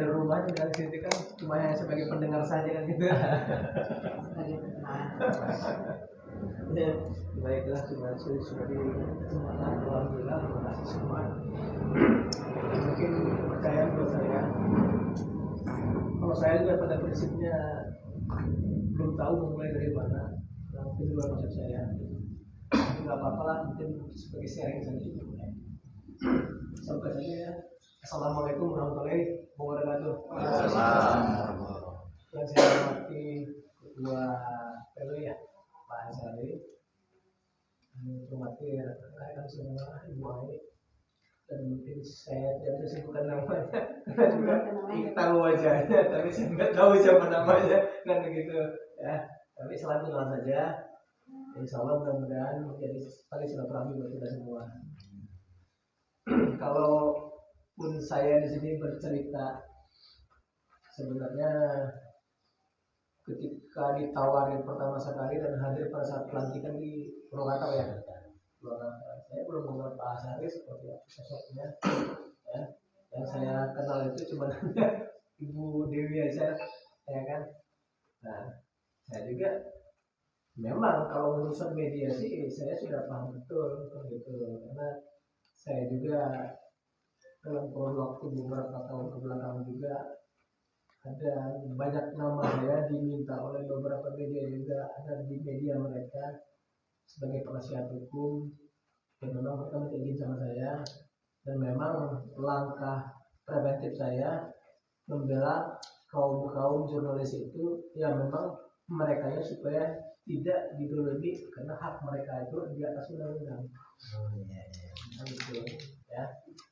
dari rumah dari sini kan cuma hanya sebagai pendengar saja kan gitu. Ya, baiklah sudah di kesempatan alhamdulillah terima kasih semua. Mungkin percaya buat saya. Kalau saya juga pada prinsipnya belum tahu memulai dari mana. Mungkin luar maksud saya. Tidak apa-apa lah, mungkin sebagai sharing saja cukup. Sampai saja ya. Assalamualaikum warahmatullahi wabarakatuh. Waalaikumsalam. Yang saya hormati Ketua PW ya, Pak Ansari. Hormati rekan semua Ibu Ai. Dan mungkin saya tidak bisa sebutkan namanya, karena juga tahu wajahnya, tapi saya nggak tahu siapa namanya, kan begitu ya. Tapi selalu kenal saja. Insya Allah mudah-mudahan menjadi tali silaturahmi buat kita semua. Kalaupun saya di sini bercerita, sebenarnya ketika ditawarin pertama sekali dan hadir pada saat pelantikan di Purwakarta ya, saya belum mengenal Pak Ansari seperti apa sosoknya. Ya, yang saya kenal itu cuma Ibu Dewi aja, ya kan. Nah, saya juga memang kalau urusan media sih saya sudah paham betul gitu, karena saya juga dalam kurun waktu beberapa tahun kebelakang juga ada banyak nama saya diminta oleh beberapa media juga ada di media mereka sebagai penasihat hukum, dan memang mereka minta izin sama saya, dan memang langkah preventif saya membela kaum jurnalis itu ya memang mereka ya supaya tidak didolimi karena hak mereka itu di atas undang-undang. Gitu ya.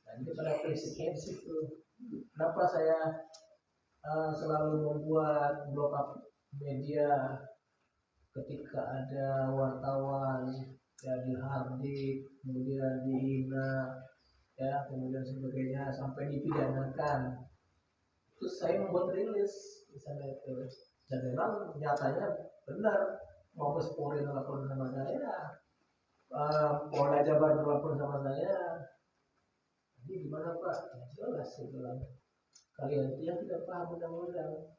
Dan itu pada prinsipnya di situ. Kenapa saya selalu membuat blog up media ketika ada wartawan ya dihardik, kemudian dihina, ya kemudian sebagainya sampai dipidanakan. Terus saya membuat rilis di sana itu, dan memang nyatanya benar Mabes Polri nelfon sama saya, Polda Jabar nelfon sama saya. Jadi gimana Pak? Ya jelas saya bilang, kalian itu yang tidak paham undang-undang,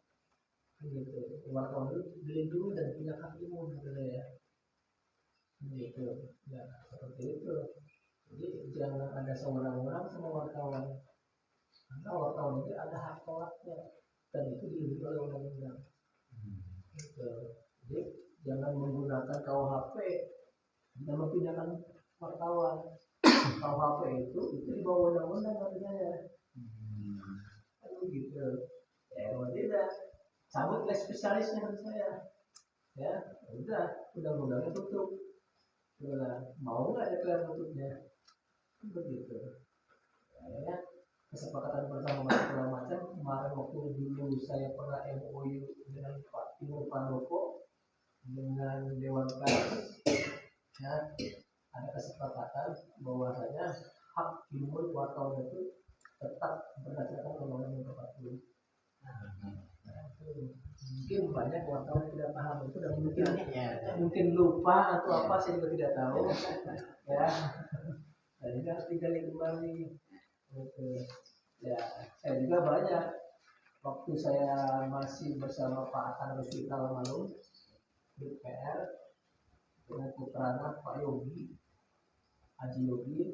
gitu. Wartawan itu dilindungi dan punya hak imun ya, gitu. Ya seperti itu. Jadi jangan ada seorang-orang sama wartawan, karena wartawan itu ada hak tolaknya dan itu dilindungi oleh undang-undang. Gitu. Jadi jangan menggunakan KUHP dan memindahkan wartawan. KUHP itu di bawah undang-undang artinya ya. Gitu. Ya tidak. Cabut les spesialisnya menurut saya. Ya, udah undang-undangnya tutup. Udah, mau nggak DPR tutupnya? Begitu. Ya, kesepakatan bersama segala macam. Kemarin waktu dulu saya pernah MOU dengan Pak Timur Pandoko dengan Dewan Pers, ya, ada kesepakatan bahwasanya hak imun wartawan itu tetap berdasarkan Undang-Undang Nomor 40. Mungkin banyak wartawan tidak paham itu dan mungkin lupa atau apa saya juga tidak tahu. Ya, dan ini harus digali kembali. Gitu. Ya, saya juga banyak waktu saya masih bersama Pak Akan Rusita Malum di PR dengan putranya Pak Yogi, Haji Yogi,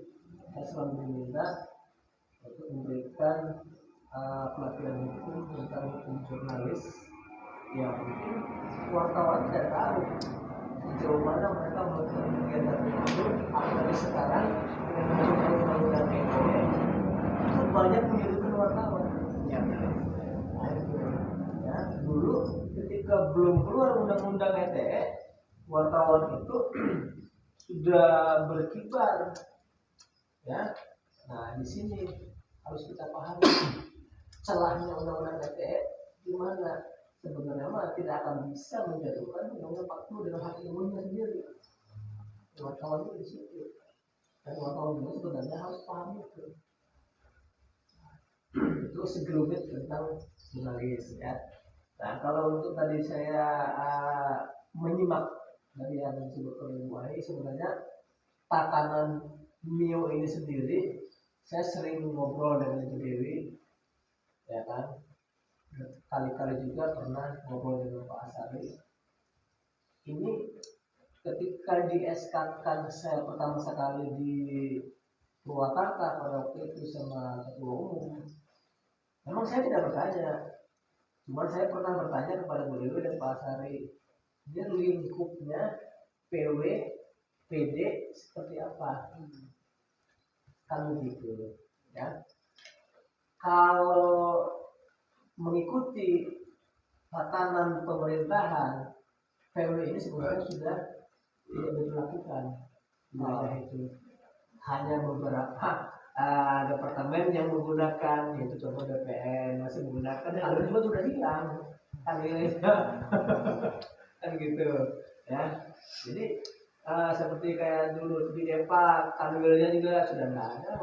saya selalu diminta untuk memberikan pelatihan hukum tentang hukum jurnalis yang mungkin wartawan tidak tahu sejauh mana mereka melakukan kegiatan itu. Apalagi sekarang dengan munculnya undang-undang ITE itu banyak menyudutkan wartawan. Ya, ya, dulu ketika belum keluar undang-undang ITE, wartawan itu sudah berkibar. Ya, nah di sini harus kita pahami celahnya undang-undang ITE di mana sebenarnya mah tidak akan bisa menjatuhkan undang-undang 40 dengan hak imunnya sendiri. Wartawan itu di situ. Dan wartawan itu sebenarnya harus paham itu. Itu segelumit tentang jurnalis ya. Nah kalau untuk tadi saya menyimak dari yang disebut oleh Bu Ai, sebenarnya tatanan Mio ini sendiri saya sering ngobrol dengan Ibu Dewi, ya kan, kali-kali juga pernah ngobrol dengan Pak Asari. Ini ketika di SK-kan saya pertama sekali di Purwakarta pada waktu itu sama ketua umum, memang saya tidak bertanya, cuma saya pernah bertanya kepada beliau dan Pak Asari, dia lingkupnya PW, PD seperti apa? Kan begitu, ya. Kalau mengikuti tatanan pemerintahan, PW ini sebenarnya sudah tidak dilakukan di wilayah itu. Hanya beberapa departemen yang menggunakan, yaitu contoh DPN masih menggunakan, hal juga sudah hilang kan kan gitu, ya. Jadi seperti kayak dulu di Depak, kanwilnya juga sudah nggak ada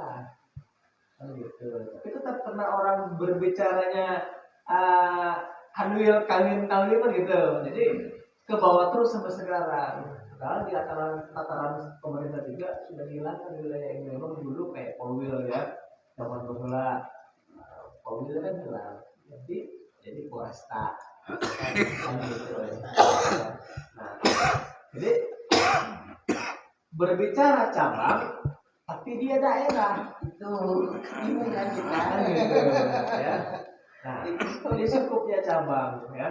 kan gitu. Tapi tetap pernah orang berbicaranya kanwil kan gitu. Jadi ke bawah terus sampai sekarang. Sekarang di tataran pemerintah juga sudah dihilangkan wilayah yang memang dulu kayak Polwil, ya, zaman bermula Polwil kan hilang, jadi Polresta kan gitu. Nah, jadi berbicara cabang tapi dia daerah itu bingung kan kita gitu, ya. Nah, ini cukupnya cabang, ya.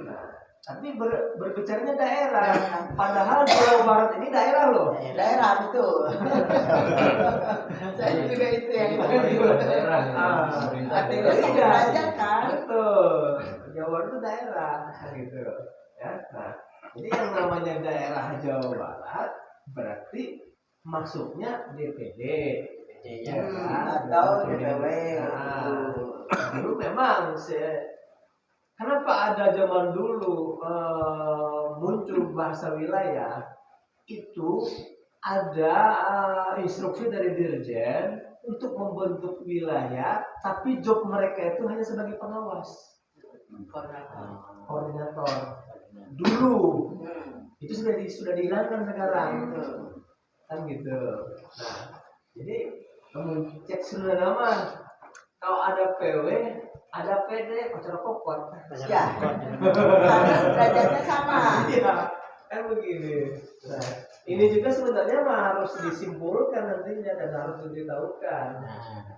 Nah, tapi berbicaranya daerah, padahal Jawa Barat ini daerah loh. Daerah betul. Saya juga itu yang daerah. Artinya sengaja kan. Betul. Jawa Barat itu daerah, gitu, ya. Nah, jadi yang namanya daerah Jawa Barat berarti masuknya DPD, ya, atau DPW. Dulu memang kenapa ada zaman dulu muncul bahasa wilayah itu ada instruksi dari dirjen untuk membentuk wilayah, tapi job mereka itu hanya sebagai pengawas, koordinator. Dulu itu sudah dihilangkan sekarang, kan gitu. Nah, jadi kamu cek sudah nama, kalau ada PW, ada PD, pacar kokot. Ya, karena derajatnya sama. Iya, kan begini. Nah, ini juga sebenarnya harus disimpulkan nantinya dan harus diberitahukan,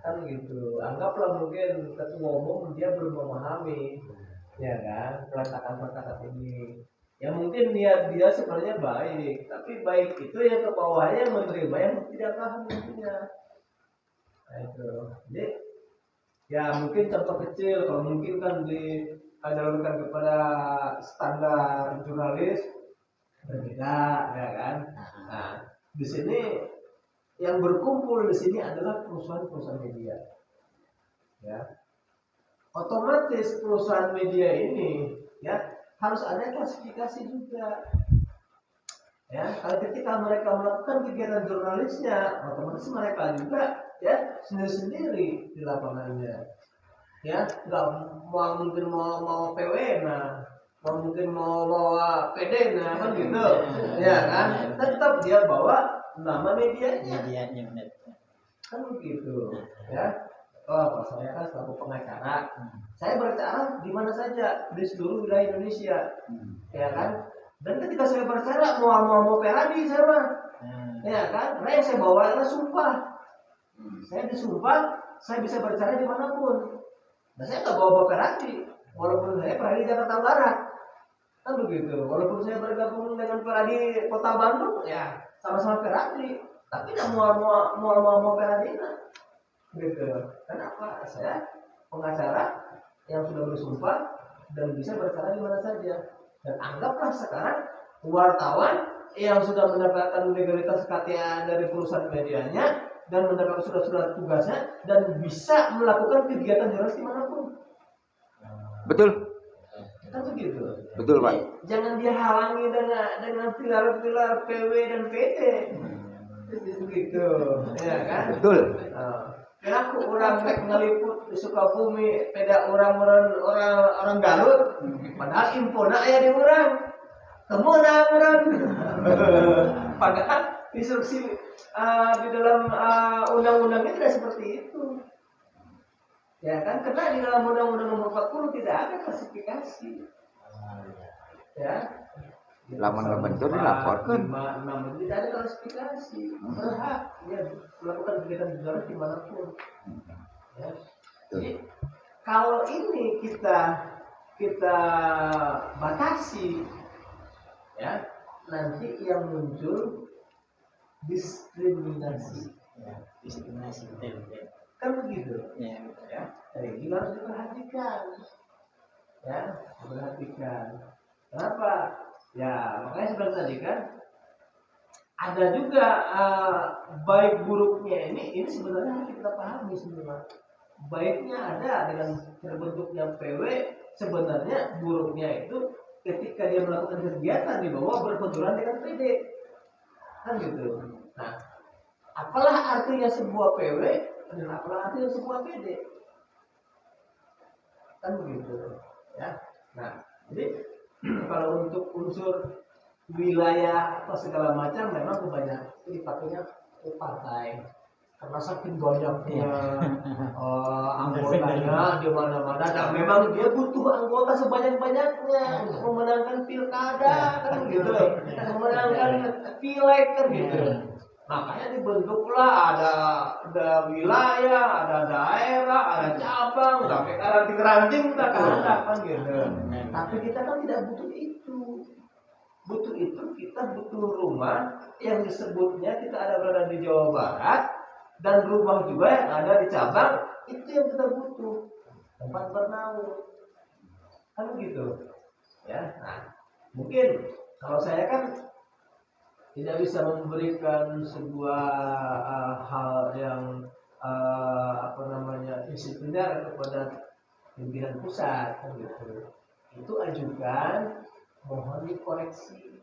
kan gitu. Anggaplah mungkin ketua umum dia belum memahami, ya kan, peletakan ini. Ya mungkin niat dia sebenarnya baik, tapi baik itu yang ke bawahnya menerima yang tidak paham nantinya. Nah itu. Jadi ya mungkin contoh kecil, kalau mungkin kan diadakan kepada standar jurnalis berbeda, ya kan. Nah di sini yang berkumpul di sini adalah perusahaan media, ya. Otomatis perusahaan media ini, ya, harus ada klasifikasi juga, ya. Kalau ketika mereka melakukan kegiatan jurnalisnya, otomatis mereka juga, ya, sendiri-sendiri di lapangannya, ya. Nggak mungkin mau PW, nah, mungkin mau bawa PD, nah, kan gitu, ya kan. Tetap dia bawa nama medianya, kan begitu, ya. Oh, saya kan selaku pengacara, saya berbicara di mana saja di seluruh wilayah Indonesia, ya kan. Dan ketika saya berbicara mau peradi saya mah, ya kan. Nah yang saya bawa adalah sumpah. Saya disumpah, saya bisa berbicara dimanapun. Nah saya nggak bawa peradi, walaupun saya peradi Jakarta Barat, kan begitu. Walaupun saya bergabung dengan peradi Kota Bandung, ya sama-sama peradi, tapi nggak mau peradi, nah. Gitu. Kenapa? Saya pengacara yang sudah bersumpah dan bisa berbicara di mana saja. Dan anggaplah sekarang wartawan yang sudah mendapatkan legalitas KTA dari perusahaan medianya dan mendapatkan surat-surat tugasnya dan bisa melakukan kegiatan jurnalis dimanapun. Betul. Kan begitu. Betul, Pak. Jangan dihalangi dengan pilar-pilar PW dan PD. Begitu, ya kan? Betul. Kenapa orang ngeliput di Sukabumi, beda orang Garut, padahal info nak ya di orang, temuan orang. Padahal instruksi di dalam undang-undangnya tidak seperti itu. Ya kan, karena di dalam Undang-Undang Nomor 40 tidak ada klasifikasi. Ya. Lamun ngebentur dilaporkan. 5, 6 itu tidak ada klasifikasi. Berhak ya melakukan kegiatan belajar dimanapun. Ya. Jadi kalau ini kita batasi, ya nanti yang muncul diskriminasi. Ya, diskriminasi betul. Kan begitu. Ya. Ya, jadi ini harus diperhatikan. Ya, diperhatikan. Kenapa? Ya, makanya seperti tadi kan ada juga baik buruknya ini sebenarnya harus kita pahami semua. Baiknya ada dengan terbentuknya PW, sebenarnya buruknya itu ketika dia melakukan kegiatan di bawah berbenturan dengan PD. Kan gitu. Nah, apalah artinya sebuah PW dan apalah artinya sebuah PD? Kan begitu. Ya. Nah, jadi kalau untuk unsur wilayah atau segala macam memang kebanyakan dipakainya partai karena saking banyaknya anggotanya di mana-mana dan memang dia butuh anggota sebanyak-banyaknya untuk memenangkan pilkada kan gitu, memenangkan pileg kan gitu. Makanya dibentuklah ada wilayah, ada daerah, ada cabang, sampai ranting-ranting kita ada kan gitu. Tapi kita kan tidak butuh itu. Butuh itu kita butuh rumah yang disebutnya kita ada berada di Jawa Barat dan rumah juga yang ada di cabang, itu yang kita butuh, tempat bernaung kan gitu ya. Nah mungkin kalau saya kan tidak bisa memberikan sebuah hal yang disipliner kepada pimpinan pusat kan gitu. Itu ajukan, mohon dikoreksi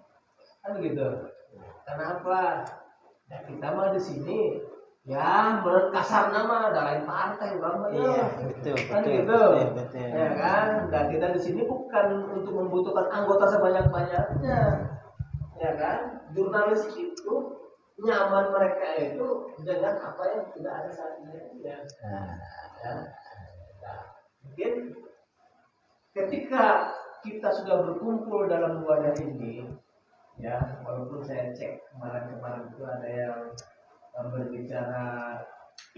kan gitu. Kenapa? Ya kita mah di sini ya menurut kasar nama ada lain partai bang Iya, betul, kan betul, gitu. betul. Ya kan, dan kita di sini bukan untuk membutuhkan anggota sebanyak-banyaknya, ya kan. Jurnalis itu nyaman mereka itu dengan apa yang sudah ada saat ini ya. Ya. Nah, mungkin ketika kita sudah berkumpul dalam wadah ini, ya walaupun saya cek kemarin itu ada yang berbicara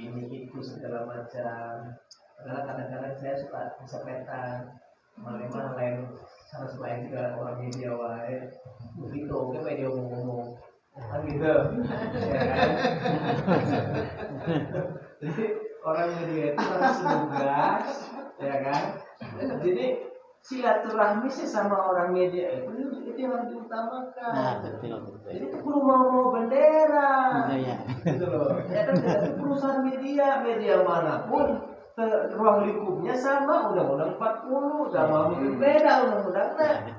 ini itu segala macam, karena kadang-kadang saya suka kesepetan malah lain sama selain juga orang media wae begitu oke media ngomong kan gitu ya kan. Jadi orang media itu harus tugas ya kan. Jadi silaturahmi sama orang media itu yang harus diutamakan. Nah, betul. Jadi itu perlu mau bendera. Iya. Gitu loh. Ya kan itu perusahaan media manapun ruang lingkupnya sama undang-undang 40, udah mungkin beda undang-undangnya.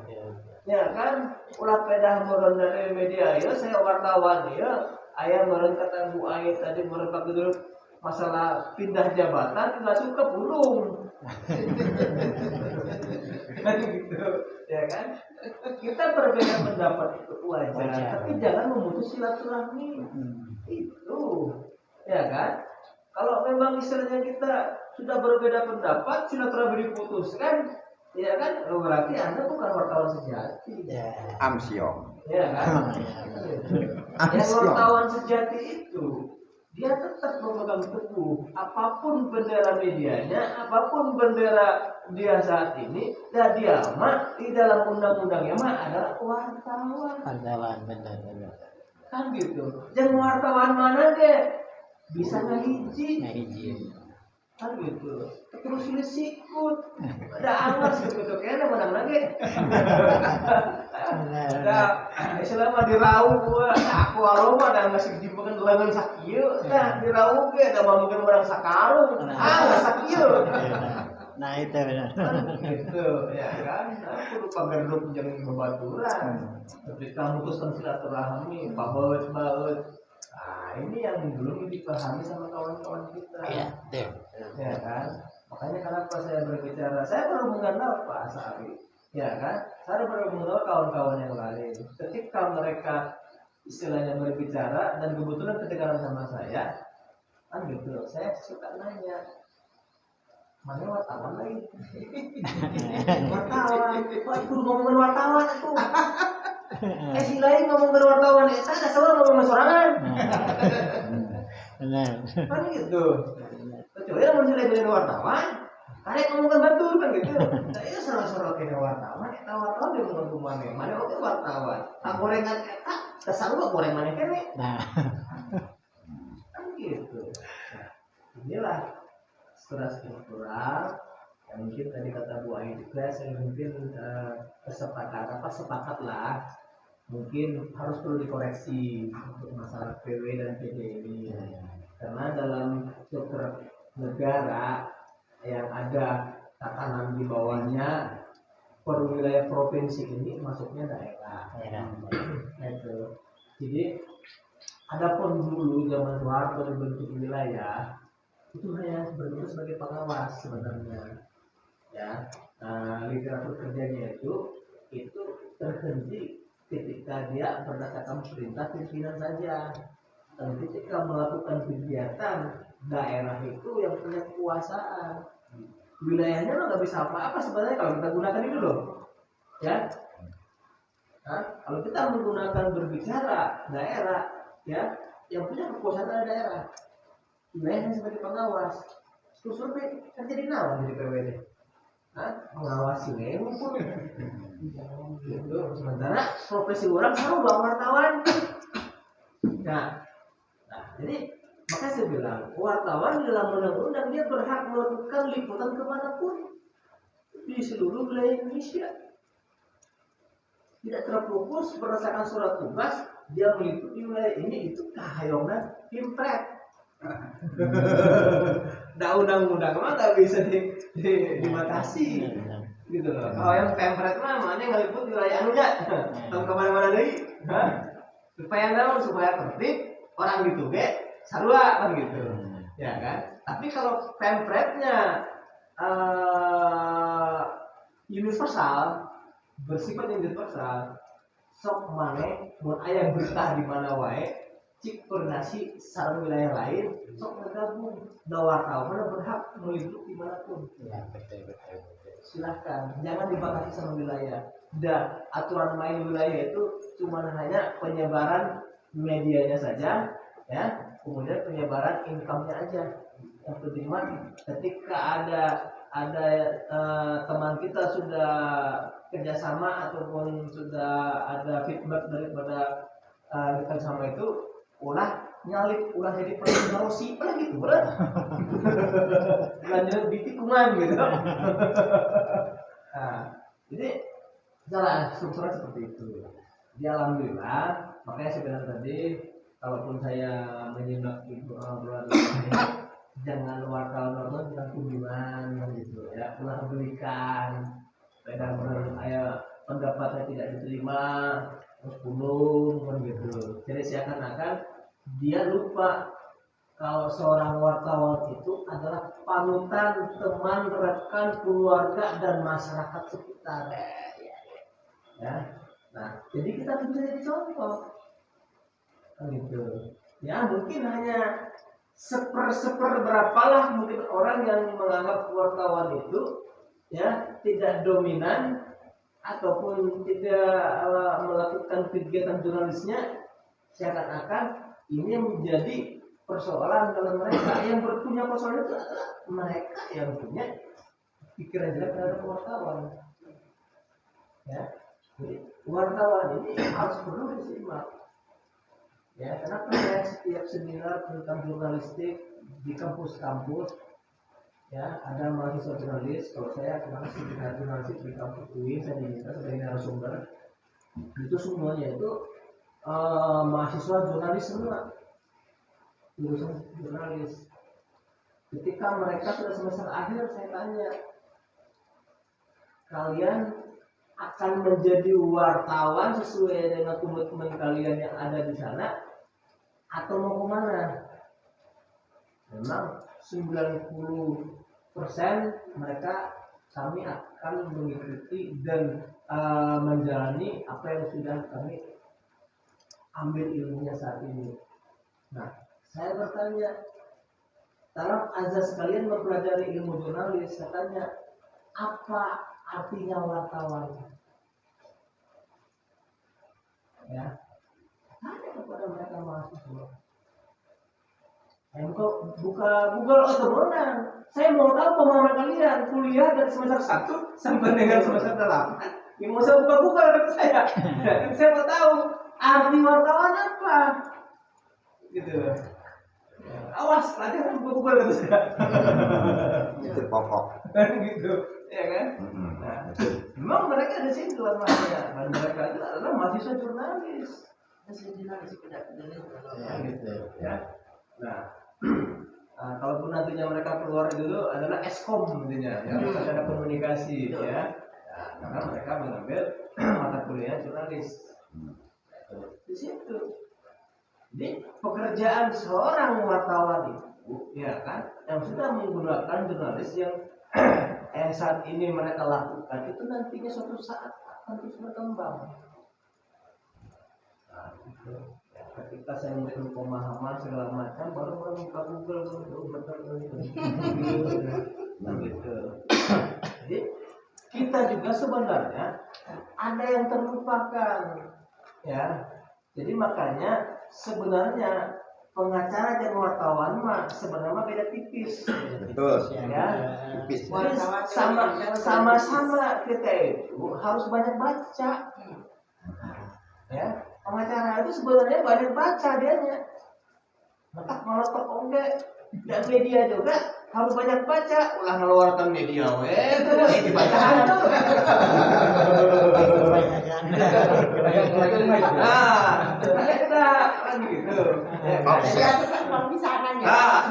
Ya kan, ulah pedah meureun dari media ya, saya wartawan ya, aya meureun kata Bu Ai tadi meureun dulu masalah pindah jabatan enggak suka pulung. Kan gitu, ya kan? Kita berbeda pendapat itu wajar, tapi jangan memutus silaturahmi. Itu, ya kan? Kalau memang istilahnya kita sudah berbeda pendapat, silaturahmi diputuskan, ya kan? Berarti Anda bukan wartawan sejati. Amsyong. Ya kan? Yang wartawan sejati itu dia tetap memegang teguh apapun bendera medianya, apapun bendera dia saat ini, dan dia mah di dalam undang-undangnya mah adalah wartawan. Wartawan benar. Kan gitu. Jangan wartawan mana deh bisa ngahiji. Kan gitu. Terus sulit sikut. Ada anggar gitu kayaknya menang lagi. Nah, selama dirauh aku aroma dan ngasih dimakan lengan sakieu. Nah, dirauh ge da mungkin orang sakarung. Nggak sakieu. Nah, itu benar. Gitu, ya kan? Aku lupa gerdup jeung babaturan. Ketika memutuskan silaturahmi, baut. Nah, ini yang belum dipahami sama kawan-kawan kita. Iya, betul. Ya kan? Makanya kenapa saya berbicara, saya baru mengenal Pak Asari, ya kan? Saya baru mengenal kawan-kawan yang lain. Ketika mereka istilahnya berbicara dan kebetulan kedengaran sama saya, kan gitu. Saya suka nanya, mana wartawan lagi. Wartawan, kok kudu ngomongin wartawan itu. Si lain ngomongin wartawan, saya selalu ngomongin sorangan. Benar. Kan gitu. Kecuali lamun selain wartawan, karek ngomongin batur kan gitu. Saya salah-salah kena wartawan, eta wartawan dia ngomong kumane, mana oke wartawan. Gorengan eta, kesalu goreng mana kene. Nah, Kan gitu. Nah, inilah struktural yang mungkin tadi kata Bu Ayu juga saya mungkin sepakat lah mungkin harus perlu dikoreksi untuk masalah PW dan PD ini karena dalam struktur negara yang ada tatanan di bawahnya per wilayah provinsi ini masuknya daerah. Itu. Jadi adapun dulu zaman Soeharto dibentuk wilayah itu hanya berbentuk sebagai pengawas sebenarnya ya. Literatur kerjanya itu terhenti ketika dia berdasarkan perintah pimpinan saja, dan ketika melakukan kegiatan daerah itu yang punya kekuasaan wilayahnya nggak bisa apa-apa sebenarnya kalau kita gunakan itu loh ya. Kalau kita menggunakan berbicara daerah ya yang punya kekuasaan adalah daerah, wilayahnya sebagai pengawas. Terus survei kan jadi nawan jadi PWD. Mengawasi ngumpul. Gitu. Sementara profesi orang selalu bawa wartawan. Nah, jadi makanya saya bilang wartawan di dalam undang-undang dia berhak melakukan liputan kemanapun di seluruh wilayah Indonesia. Tidak terfokus berdasarkan surat tugas dia meliputi wilayah ini itu kahayongan Pimpret. Nah undang-undang mah nggak bisa dibatasi gitu loh. Kalau yang Pempret mah mana ngeliput wilayah anunya tahu kemana-mana deh, supaya naon supaya tertib orang gitu ge sarua kan gitu ya kan. Tapi kalau Pempretnya universal, bersifat universal, sok mana mun aya berita di mana wae cik koordinasi sareng wilayah lain sok ngegabung da wartawan berhak meliput dimanapun ya betul. silahkan, jangan dibatasi sama wilayah. Dan aturan main wilayah itu cuma hanya penyebaran medianya saja ya, kemudian penyebaran income-nya aja. Yang penting mah ketika ada teman kita sudah kerjasama ataupun sudah ada feedback daripada kerjasama itu ulah nyalip, ulah jadi promosi apa gitu, berat. Lanjut di tikungan gitu. Nah, jadi cara strukturnya seperti itu. Di alhamdulillah, makanya saya bilang tadi, kalaupun saya menyimak itu obrolan ini, jangan wartawan bilang kunjungan gitu ya, ulah belikan, benar-benar saya pendapatnya tidak diterima, terus punung kan gitu. Jadi seakan-akan dia lupa kalau seorang wartawan itu adalah panutan teman, rekan, keluarga dan masyarakat sekitar. Ya, nah jadi kita bisa jadi contoh, kan gitu. Ya mungkin hanya seper berapalah mungkin orang yang menganggap wartawan itu ya tidak dominan ataupun tidak melakukan kegiatan jurnalisnya, seakan-akan ini menjadi persoalan dalam mereka. Yang punya persoalan itu adalah mereka yang punya pikiran jelek terhadap wartawan. Ya, jadi wartawan ini harus perlu disimak. Ya, kenapa ya setiap seminar tentang jurnalistik di kampus-kampus ya ada mahasiswa jurnalis. Kalau saya kemarin seminar jurnalistik di kampus UIN, saya diminta sebagai narasumber. Itu semuanya itu mahasiswa jurnalis semua, jurusan jurnalis. Ketika mereka sudah semester akhir, saya tanya, kalian akan menjadi wartawan sesuai dengan komitmen kalian yang ada di sana atau mau kemana? Memang 90% mereka kami akan mengikuti dan menjalani apa yang sudah kami ambil ilmunya saat ini. Nah, saya bertanya, dalam azas kalian mempelajari ilmu jurnalis, katanya apa artinya wartawan? Ya, tanya kepada mereka mahasiswa. Buka Google otomonan. Saya mau tahu pemahaman kalian kuliah dari semester 1 sampai dengan semester 8. Ya mau saya buka Google kata saya. Dan saya mau tahu arti wartawan apa. Gitu. Ya, awas, nanti harus buka Google kata saya. Itu pokok. Gitu, ya kan? Nah, memang mereka di situ namanya. Dan mereka itu adalah mahasiswa jurnalis. Gitu, ya. Nah, kalaupun nantinya mereka keluar dulu adalah eskom nantinya, ya, ada komunikasi, ya. Nah, karena mereka mengambil mata kuliah jurnalis di situ. Jadi pekerjaan seorang wartawan itu, ya kan, yang sudah menggunakan jurnalis yang saat ini mereka lakukan itu nantinya suatu saat akan terus berkembang. Nah, gitu. Ketika saya memberikan pemahaman segala macam, baru orang buka Google betul gitu. Jadi kita juga sebenarnya ada yang terlupakan, ya. Jadi makanya sebenarnya pengacara dan wartawan mah sebenarnya beda tipis. Betul. Ya. Tipis. Jadi sama-sama kita itu harus banyak baca. Ya. Pengacara itu sebenarnya banyak baca dianya. Maka melotok oke. Dan media juga harus banyak baca. Ulah ngeluarkan media itu dibacaan tuh. Nah, kita kan gitu. Ya seperti misalnya. Nah,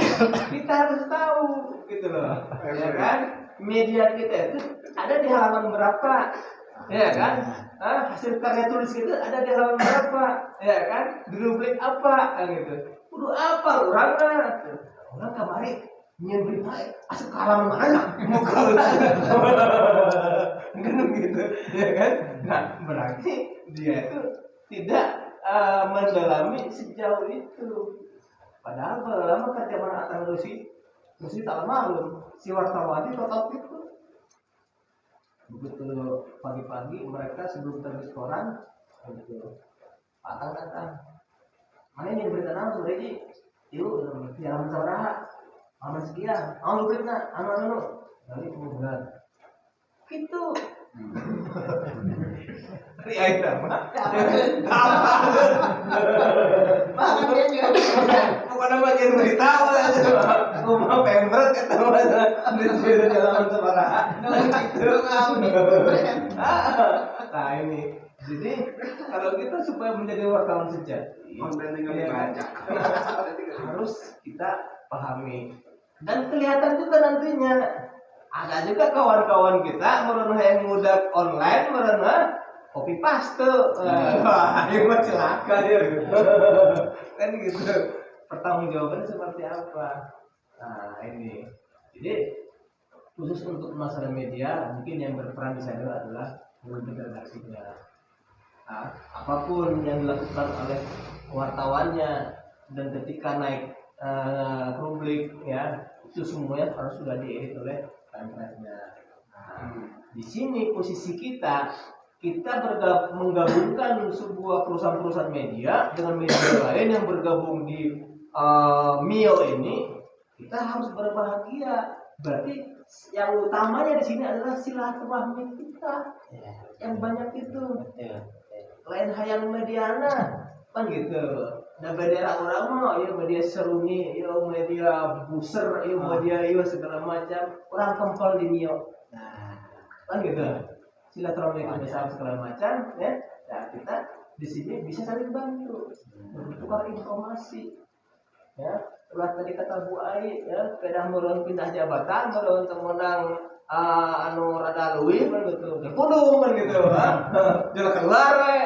seperti kita harus tahu gitu loh. Ya kan? Media kita itu ada di halaman berapa? Ya kan? Hasil karya tulis itu ada di halaman berapa? Ya kan? Di rubrik apa? Kan gitu. Kudu apa orangnya? Orang kamari nyen berita asup ke halaman mana? Muka kan gitu. Ya kan? Nah, berarti dia itu tidak mendalami sejauh itu. Padahal lama kerja mana akan Rusi tak malu si wartawan itu tetap itu. Begitu pagi-pagi mereka sebelum terbit koran gitu. Patang datang. Mana yang berita nama sudah ini? Yuk, jalan saudara. Aman sekian. Lu berita, anu. Dari kemudian. Gitu. Ya itu apa? Bahkan dia juga Bukan bagian berita aja. Rumah pemret kata mana di dalam sebarang. Gitu. Nah ini. Jadi kalau kita supaya menjadi wartawan sejati, harus kita pahami. Dan kelihatan juga nantinya. Ada juga kawan-kawan kita merana yang mudah online merana copy paste. Wah, ini mah celaka dia. Kan gitu. Pertanggungjawabannya seperti apa? Nah, ini. Jadi khusus untuk masalah media, mungkin yang berperan di sana adalah pemimpin redaksinya. Nah, apapun yang dilakukan oleh wartawannya dan ketika naik publik, ya itu semuanya harus sudah diedit oleh kameranya. Nah, di sini posisi kita menggabungkan sebuah perusahaan-perusahaan media dengan media lain yang bergabung di Mio ini, kita harus berbahagia. Berarti yang utamanya di sini adalah silaturahmi kita yang banyak itu. Lain hayang mediana kan gitu. Dan bendera orang mah ya media seruni, ya media buser, ya media segala macam. Orang kempel di Mio. Nah, kan gitu. Silaturahmi besar segala macam, ya. Nah, kita di sini bisa saling bantu, bertukar informasi. Ya, ulah tadi kata Bu Ai, ya, pedah meureun pindah jabatan, meureun temenang anu rada leuwih kan gitu. Kudung kan gitu, jalan keluar we.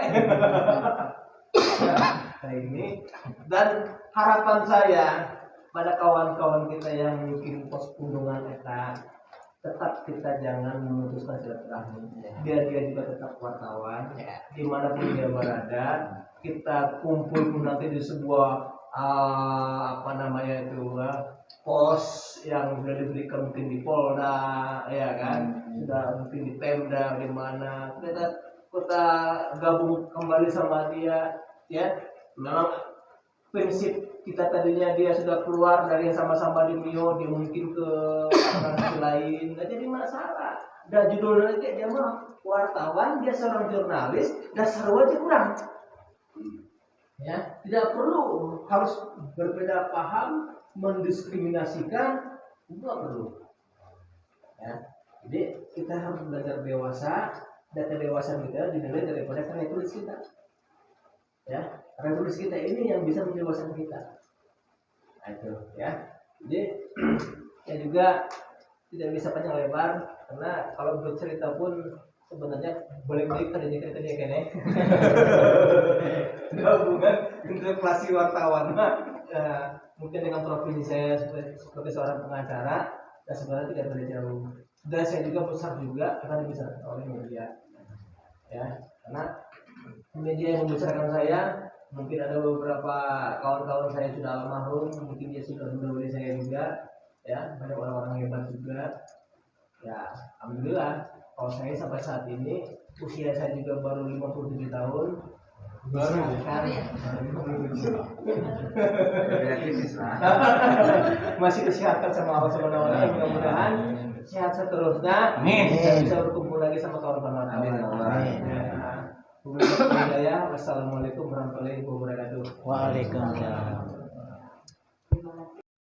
Nah ini dan harapan saya pada kawan-kawan kita yang mungkin pos kunjungan eta, tetap kita jangan memutuskan silaturahmi. Biar dia juga tetap wartawan, dimanapun dia berada. Kita kumpul pun nanti di sebuah apa namanya itu pos yang sudah diberikan mungkin di Polda ya kan, sudah mungkin di Pemda di mana, kita gabung kembali sama dia ya. Memang prinsip kita tadinya dia sudah keluar dari yang sama-sama di Mio, dia mungkin ke organisasi lain, nggak jadi masalah. Dan judulnya dia mah wartawan, dia seorang jurnalis, dasar wajib kurang. Ya, tidak perlu harus berbeda paham, mendiskriminasikan, itu nggak perlu. Ya, jadi kita harus belajar dewasa, dan kedewasaan kita dinilai daripada karya tulis kita. Ya, karya tulis kita ini yang bisa mendewasakan kita. Nah, itu ya. Jadi ya juga tidak bisa panjang lebar, karena kalau bercerita pun sebenarnya boleh-boleh kerja kene gabungan interpelasi wartawan mungkin dengan profesi saya seperti seorang pengacara, dan sebenarnya tidak beda jauh. Dan saya juga besar juga karena dibesarkan oleh media ya, karena media yang membesarkan saya. Mungkin ada beberapa kawan-kawan saya sudah almarhum, mungkin dia sudah mendahului saya juga ya, banyak orang-orang hebat juga ya. Alhamdulillah kalau saya sampai saat ini, usia saya juga baru 57 tahun. Baru kan? Masih kesehatan sama Allah Subhanahu wa taala. Mudah-mudahan sehat seterusnya. Dan bisa berkumpul lagi sama kawan-kawan. Amin. Wassalamualaikum warahmatullahi wabarakatuh. Waalaikumsalam.